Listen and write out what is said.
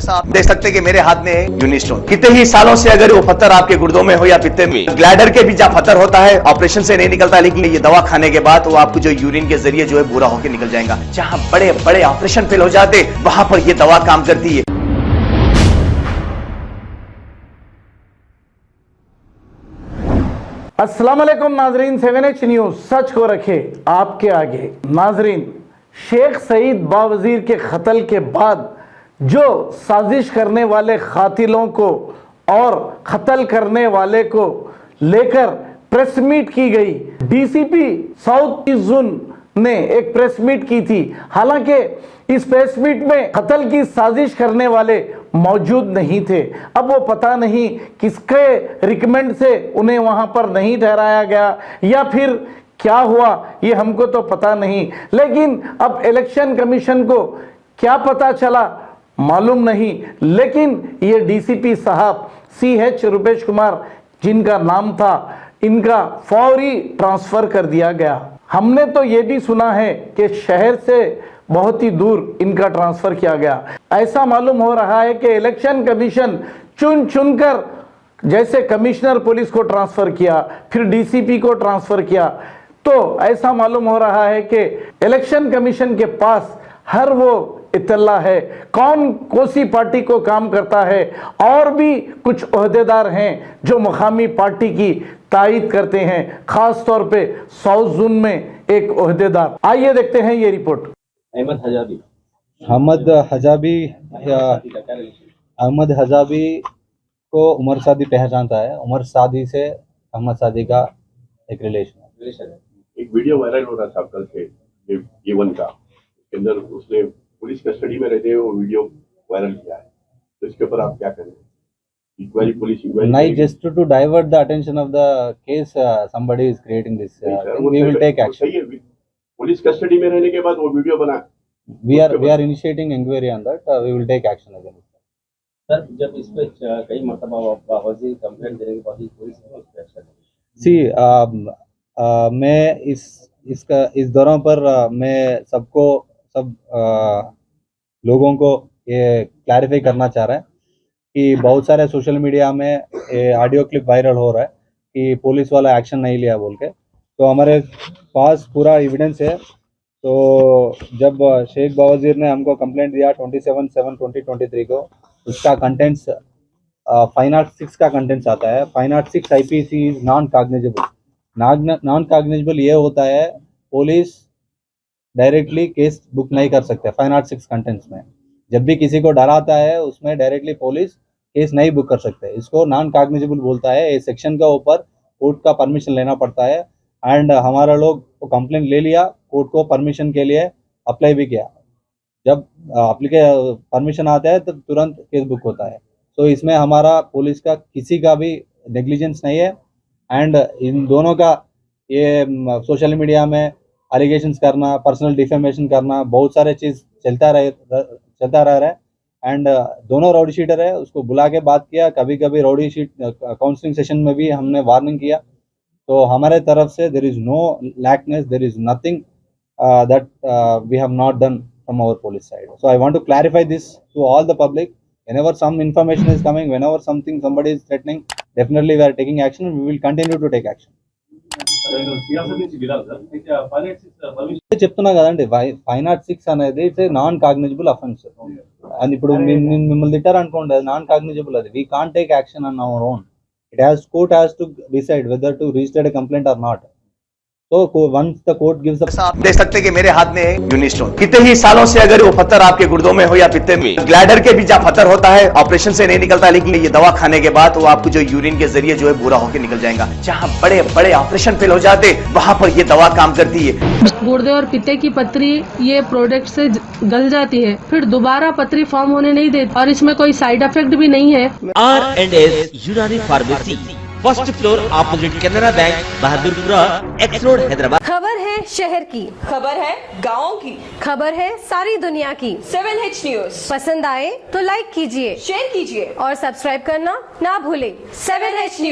आप देख सकते हैं कि मेरे हाथ में है यूनिस्टोन। कितने ही सालों से अगर वो पत्थर आपके गुर्दों में हो या पित्ते में, ग्लैडर के भी जहाँ पत्थर होता है ऑपरेशन से नहीं निकलता, लेकिन ये दवा खाने के बाद वो आपको जो यूरिन के जरिए जो है पूरा होकर निकल जाएगा। जहाँ बड़े बड़े ऑपरेशन फेल हो जाते वहां पर ये दवा काम करती है। अस्सलाम वालेकुम नाजरीन, 7H न्यूज सच को रखे आपके आगे। नाजरीन, शेख सईद बावजीर के कत्ल के बाद जो साजिश करने वाले कातिलों को और कत्ल करने वाले को लेकर प्रेस मीट की गई, डीसीपी साउथ ईस्ट जोन ने एक प्रेस मीट की थी। हालांकि इस प्रेस मीट में कत्ल की साजिश करने वाले मौजूद नहीं थे। अब वो पता नहीं किसके रिकमेंड से उन्हें वहां पर नहीं ठहराया गया या फिर क्या हुआ, ये हमको तो पता नहीं। लेकिन अब इलेक्शन कमीशन को क्या पता चला मालूम नहीं, लेकिन ये डीसीपी साहब CH रुपेश कुमार जिनका नाम था, इनका फौरी ट्रांसफर कर दिया गया। हमने तो ये भी सुना है कि शहर से बहुत ही दूर इनका ट्रांसफर किया गया। ऐसा मालूम हो रहा है कि इलेक्शन कमीशन चुन चुनकर, जैसे कमिश्नर पुलिस को ट्रांसफर किया, फिर डीसीपी को ट्रांसफर किया, तो ऐसा मालूम हो रहा है कि इलेक्शन कमीशन के पास हर वो इत्तला है कौन कौन-सी पार्टी को काम करता है, और भी कुछ ओहदेदार हैं जो मुकामी पार्टी की तायद करते हैं, खास तौर पे साउथ जोन में एक ओहदेदार। आइए देखते हैं ये रिपोर्ट। अहमद हजाबी को उमर सादी पहचानता है। उमर सादी से अहमद सादी का एक रिलेशन है। एक वीडियो वायरल हो रहा था कल से A1 का, इसके अंदर उसने पुलिस कस्टडी में रहते हुए वो वीडियो वायरल किया है, तो इसके ऊपर आप क्या करेंगे? इंक्वायरी, पुलिस इंक्वायरी नहीं, just to divert the attention of the case, somebody is creating this thing. We will take action. Police custody में रहने के बाद वो वीडियो बना, we are initiating inquiry on that. We will take action against that. Sir, जब इस पे कई मरतबा बावजूद कंप्लेंट देने के बाद पुलिस ने उस पे एक्शन लिया। सी, मैं इस दौरान पर मैं सब लोगों को ये क्लैरिफाई करना चाह रहा है कि बहुत सारे सोशल मीडिया में ऑडियो क्लिप वायरल हो रहा है कि पुलिस वाला एक्शन नहीं लिया बोल के। तो हमारे पास पूरा एविडेंस है। तो जब शेख बावजीर ने हमको कंप्लेंट दिया 27/7/2023 को, उसका कंटेंट्स 506 का कंटेंट्स आता है। 506 IPC is non cognizable. Non cognizable ये होता है पुलिस डायरेक्टली केस बुक नहीं कर सकते। 506 कंटेंट्स में जब भी किसी को डराता है उसमें डायरेक्टली पुलिस केस नहीं बुक कर सकते, इसको नॉन कॉग्निजेबल बोलता है। इस सेक्शन का ऊपर कोर्ट का परमिशन लेना पड़ता है। एंड हमारा लोग को कंप्लेंट ले लिया, कोर्ट को परमिशन के लिए अप्लाई भी किया। जब परमिशन आता है तो तुरंत केस बुक होता है। तो इसमें हमारा पुलिस का किसी का भी नेग्लिजेंस नहीं है। एंड इन दोनों का ये सोशल मीडिया में एलिगेशंस करना, पर्सनल डिफेमेशन करना, बहुत सारे चीज़ चलता रह रहा है। एंड दोनों राउडी शीटर है, उसको बुला के बात किया। कभी कभी राउडी शीट काउंसलिंग सेशन में भी हमने वार्निंग किया। तो हमारे तरफ से there is no lackness, there is nothing that we have not done from our police side. So I want to clarify this to all the public. Whenever some information is coming, whenever somebody is threatening, definitely we are taking action and we will continue to take action. చెప్తున్నా కదండి, 506 అనేది it's non cognizable offence. And ఇప్పుడు మిమ్మల్ని తిట్టారు అనుకోండి, అది non cognisable. అది we can't take action on our own. Court has to decide whether to register a complaint or not. तो once the court gives the... आप देख सकते हैं कि मेरे हाथ में है यूनिस्टोन। कितने ही सालों से अगर वो पत्थर आपके गुर्दों में हो या पित्ते में, ग्लैडर के भी जहाँ पत्थर होता है ऑपरेशन से नहीं निकलता, लेकिन ये दवा खाने के बाद वो आपको जो यूरिन के जरिए जो है पूरा होकर निकल जाएगा। जहाँ बड़े बड़े ऑपरेशन फेल हो जाते वहां पर ये दवा काम करती है। गुर्दे और पित्ते की पथरी ये प्रोडक्ट से गल जाती है, फिर दोबारा पथरी फॉर्म होने नहीं देती और इसमें कोई साइड इफेक्ट भी नहीं है। R&S यूनानी pharmacy, first floor opposite Canara bank, Bahadurpura, X road, Hyderabad. खबर है शहर की, खबर है गाँव की, खबर है सारी दुनिया की। 7H न्यूज पसंद आए तो लाइक कीजिए, शेयर कीजिए और सब्सक्राइब करना ना भूलें। 7H news.